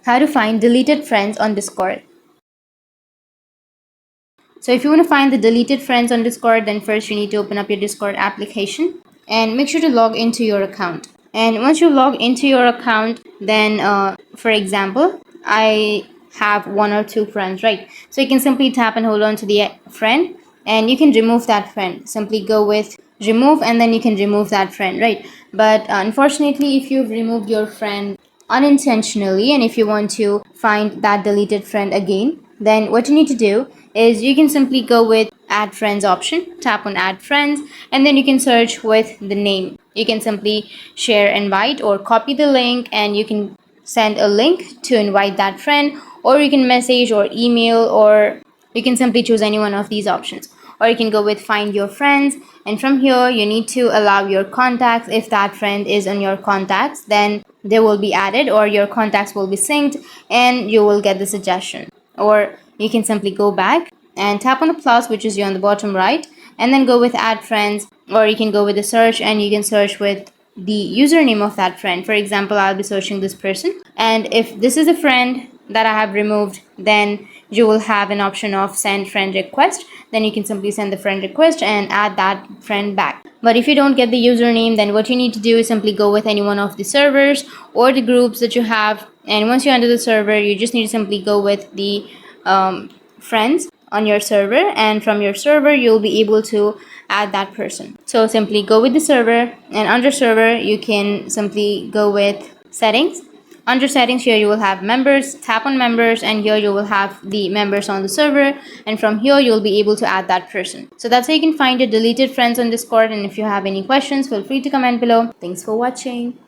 How to find deleted friends on Discord. So if you want to find the deleted friends on Discord, then first you need to open up your Discord application and make sure to log into your account. And once you log into your account, then for example, I have one or two friends, right? So you can simply tap and hold on to the friend and you can remove that friend. Simply go with remove and then you can remove that friend, right? But unfortunately, if you've removed your friend unintentionally and if you want to find that deleted friend again, then what you need to do is you can simply go with add friends option, tap on add friends, and then you can search with the name. You can simply share invite or copy the link and you can send a link to invite that friend, or you can message or email, or you can simply choose any one of these options. Or you can go with find your friends, and from here you need to allow your contacts. If that friend is on your contacts, then they will be added or your contacts will be synced and you will get the suggestion. Or you can simply go back and tap on the plus, which is on the bottom right, and then go with add friends. Or you can go with the search and you can search with the username of that friend. For example, I'll be searching this person, and if this is a friend that I have removed, then you will have an option of send friend request. Then you can simply send the friend request and add that friend back. But if you don't get the username, then what you need to do is simply go with any one of the servers or the groups that you have, and once you enter the server, you just need to simply go with the friends on your server, and from your server you'll be able to add that person. So simply go with the server, and under server you can simply go with settings. Under settings, here you will have members, tap on members, and here you will have the members on the server, and from here you'll be able to add that person. So that's how you can find your deleted friends on Discord, and if you have any questions, feel free to comment below. Thanks for watching.